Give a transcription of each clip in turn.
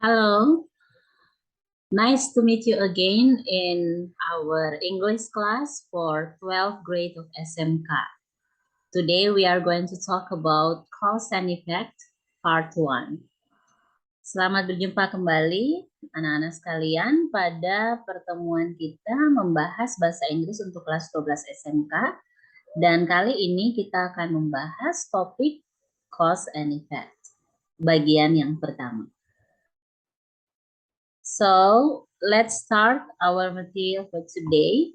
Hello, nice to meet you again in our English class for 12th grade of SMK. Today we are going to talk about cause and effect part 1. Selamat berjumpa kembali anak-anak sekalian pada pertemuan kita membahas bahasa Inggris untuk kelas 12 SMK. Dan kali ini kita akan membahas topik cause and effect, bagian yang pertama. So, let's start our material for today.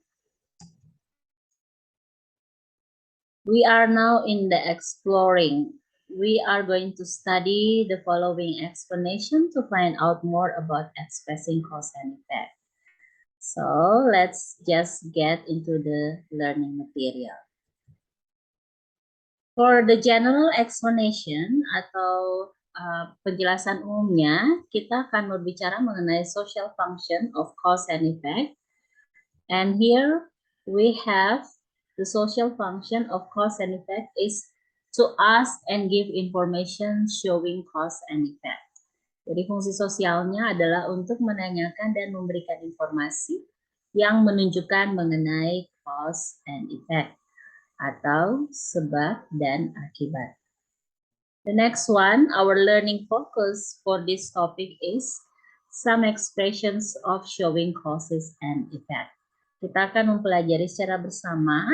We are now in the exploring. We are going to study the following explanation to find out more about expressing cause and effect. So, let's just get into the learning material. For the general explanation atau penjelasan umumnya, kita akan berbicara mengenai social function of cause and effect. And here we have the social function of cause and effect is to ask and give information showing cause and effect. Jadi fungsi sosialnya adalah untuk menanyakan dan memberikan informasi yang menunjukkan mengenai cause and effect atau sebab dan akibat. The next one, our learning focus for this topic is some expressions of showing causes and effect. Kita akan mempelajari secara bersama.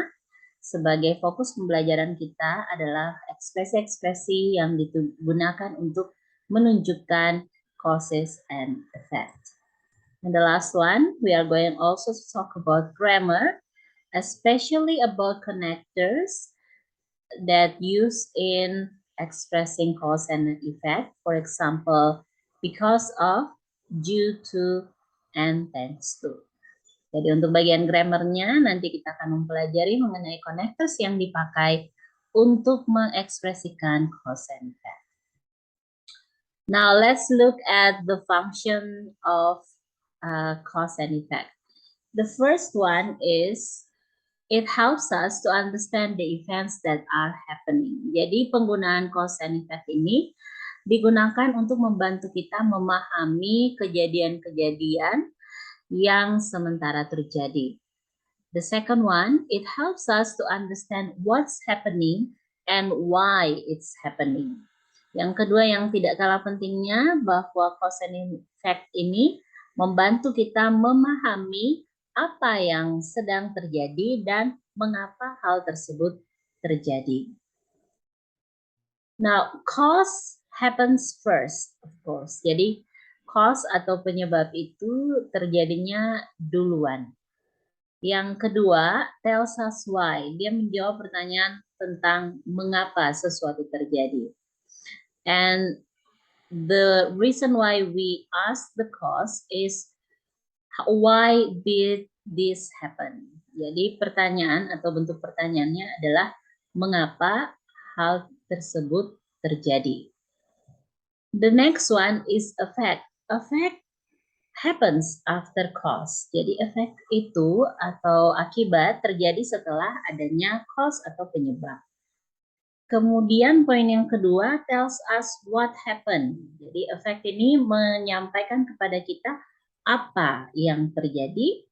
Sebagai fokus pembelajaran kita adalah ekspresi-ekspresi yang digunakan untuk menunjukkan causes and effect. And the last one, we are going also to talk about grammar, especially about connectors that used in expressing cause and effect. For example, because of, due to, and thanks to. Jadi untuk bagian grammarnya nanti kita akan mempelajari mengenai connectors yang dipakai untuk mengekspresikan cause and effect. Now let's look at the function of cause and effect. The first one is it helps us to understand the events that are happening. Jadi penggunaan cause and effect ini digunakan untuk membantu kita memahami kejadian-kejadian yang sementara terjadi. The second one, it helps us to understand what's happening and why it's happening. Yang kedua yang tidak kalah pentingnya bahwa cause and effect ini membantu kita memahami apa yang sedang terjadi dan mengapa hal tersebut terjadi. Now, cause happens first, of course. Jadi, cause atau penyebab itu terjadinya duluan. Yang kedua, tells us why. Dia menjawab pertanyaan tentang mengapa sesuatu terjadi. And the reason why we ask the cause is why did this happen? Jadi pertanyaan atau bentuk pertanyaannya adalah mengapa hal tersebut terjadi. The next one is effect. Effect happens after cause. Jadi efek itu atau akibat terjadi setelah adanya cause atau penyebab. Kemudian poin yang kedua, tells us what happened. Jadi efek ini menyampaikan kepada kita apa yang terjadi,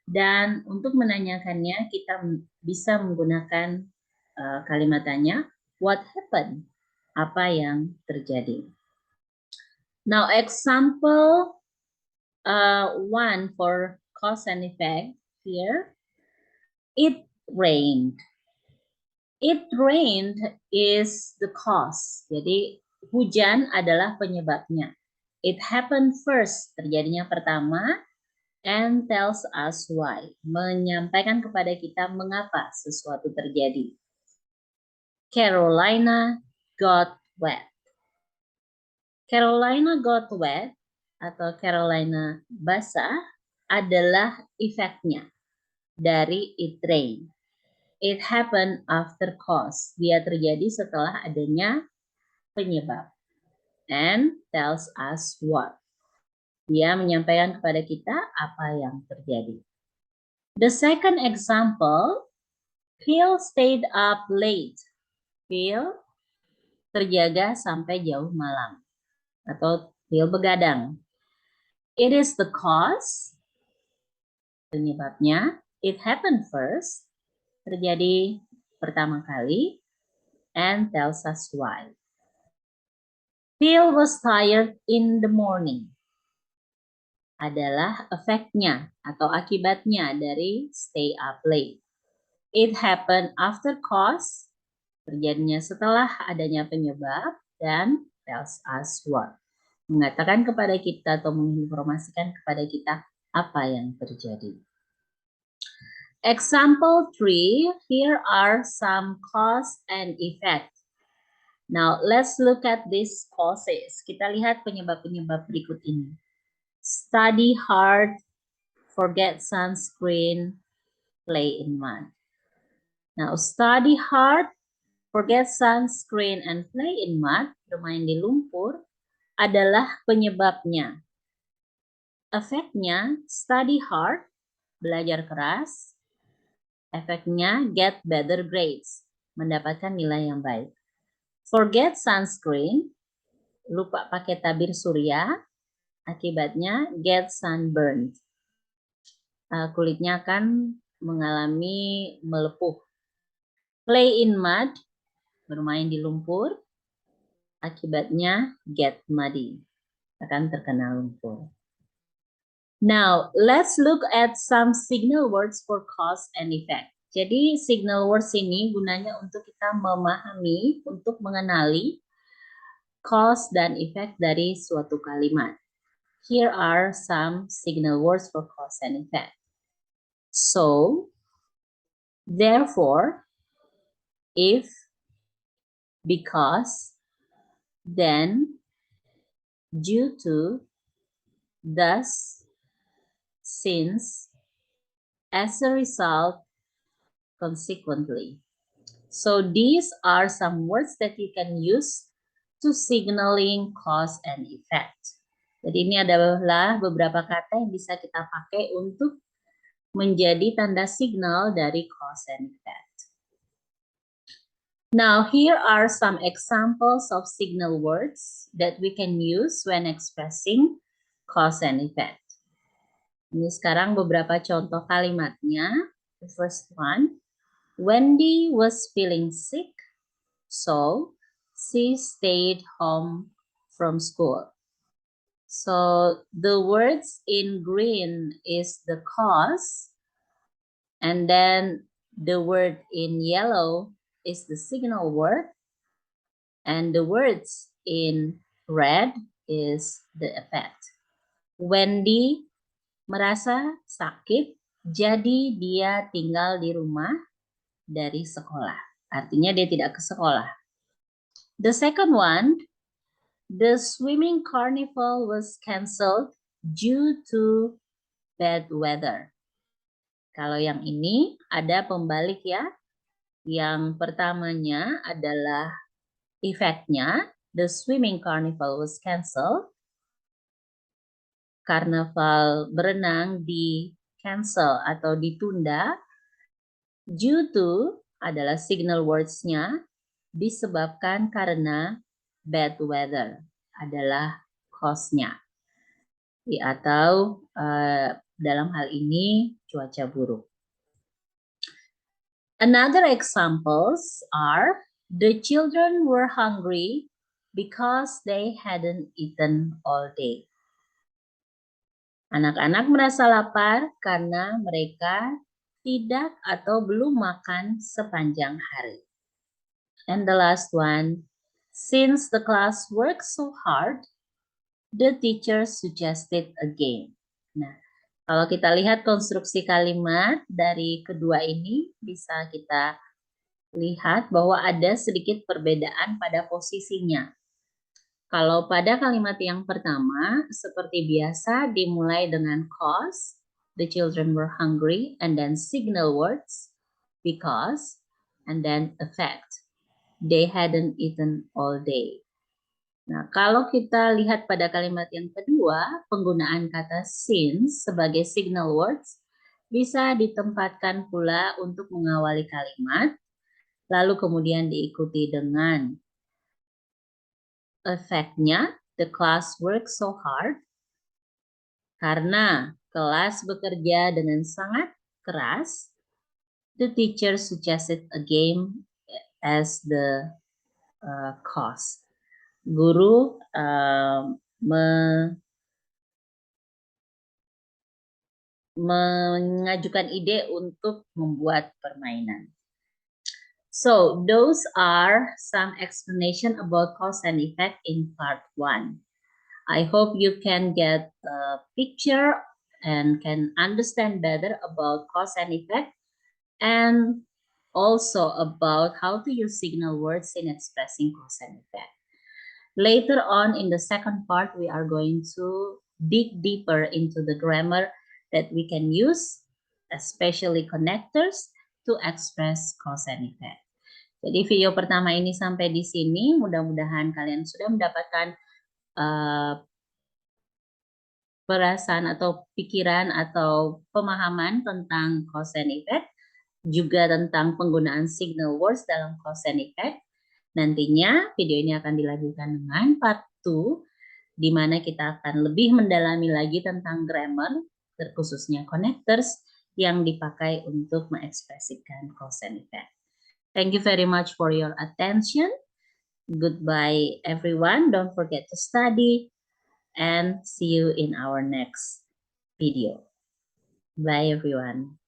dan untuk menanyakannya kita bisa menggunakan kalimat tanya, what happened? Apa yang terjadi? Now example one for cause and effect here. It rained. It rained is the cause. Jadi hujan adalah penyebabnya. It happened first, terjadinya pertama, and tells us why. Menyampaikan kepada kita mengapa sesuatu terjadi. Carolina got wet. Carolina got wet atau Carolina basah adalah efeknya dari it rain. It happened after cause. Dia terjadi setelah adanya penyebab. And tells us what. Dia menyampaikan kepada kita apa yang terjadi. The second example, Phil stayed up late. Phil terjaga sampai jauh malam. Atau Phil begadang. It is the cause, penyebabnya. It happened first, terjadi pertama kali, and tells us why. Phil was tired in the morning. Adalah efeknya atau akibatnya dari stay up late. It happened after cause, terjadinya setelah adanya penyebab, dan tells us what. Mengatakan kepada kita atau menginformasikan kepada kita apa yang terjadi. Example 3, here are some cause and effect. Now, let's look at these causes. Kita lihat penyebab-penyebab berikut ini. Study hard, forget sunscreen, play in mud. Now, study hard, forget sunscreen, and play in mud, bermain di lumpur, adalah penyebabnya. Efeknya, study hard, belajar keras. Efeknya, get better grades, mendapatkan nilai yang baik. Forget sunscreen, lupa pakai tabir surya. Akibatnya, get sunburned. Kulitnya akan mengalami melepuh. Play in mud, bermain di lumpur. Akibatnya, get muddy, akan terkena lumpur. Now, let's look at some signal words for cause and effect. Jadi, signal words ini gunanya untuk kita memahami, untuk mengenali cause dan effect dari suatu kalimat. Here are some signal words for cause and effect. So, therefore, if, because, then, due to, thus, since, as a result, consequently. So these are some words that you can use to signaling cause and effect. Jadi ini adalah beberapa kata yang bisa kita pakai untuk menjadi tanda signal dari cause and effect. Now here are some examples of signal words that we can use when expressing cause and effect. Ini sekarang beberapa contoh kalimatnya. The first one, Wendy was feeling sick, so she stayed home from school. So the words in green is the cause, and then the word in yellow is the signal word, and the words in red is the effect. Wendy merasa sakit, jadi dia tinggal di rumah dari sekolah. Artinya dia tidak ke sekolah. The second one, the swimming carnival was canceled due to bad weather. Kalau yang ini ada pembalik ya. Yang pertamanya adalah efeknya, the swimming carnival was canceled. Karnaval berenang di cancel atau ditunda. Due to adalah signal words-nya, disebabkan karena bad weather adalah cause-nya. Atau dalam hal ini cuaca buruk. Another examples are the children were hungry because they hadn't eaten all day. Anak-anak merasa lapar karena mereka tidak atau belum makan sepanjang hari. And the last one, since the class worked so hard, the teacher suggested a game. Nah, kalau kita lihat konstruksi kalimat dari kedua ini, bisa kita lihat bahwa ada sedikit perbedaan pada posisinya. Kalau pada kalimat yang pertama, seperti biasa dimulai dengan cause, the children were hungry, and then signal words, because, and then effect, they hadn't eaten all day. Nah, kalau kita lihat pada kalimat yang kedua, penggunaan kata since sebagai signal words bisa ditempatkan pula untuk mengawali kalimat, lalu kemudian diikuti dengan effect-nya, the class worked so hard, Karena kelas bekerja dengan sangat keras, the teacher suggested a game as the cause. Guru mengajukan ide untuk membuat permainan. So, those are some explanation about cause and effect in part 1. I hope you can get a picture and can understand better about cause and effect, and also about how to use signal words in expressing cause and effect. Later on in the second part, we are going to dig deeper into the grammar that we can use, especially connectors, to express cause and effect. Jadi video pertama ini sampai di sini, mudah-mudahan kalian sudah mendapatkan perasaan atau pikiran atau pemahaman tentang cause and effect, juga tentang penggunaan signal words dalam cause and effect. Nantinya video ini akan dilanjutkan dengan part 2, di mana kita akan lebih mendalami lagi tentang grammar, terkhususnya connectors yang dipakai untuk mengekspresikan cause and effect. Thank you very much for your attention. Goodbye, everyone. Don't forget to study, and see you in our next video. Bye, everyone.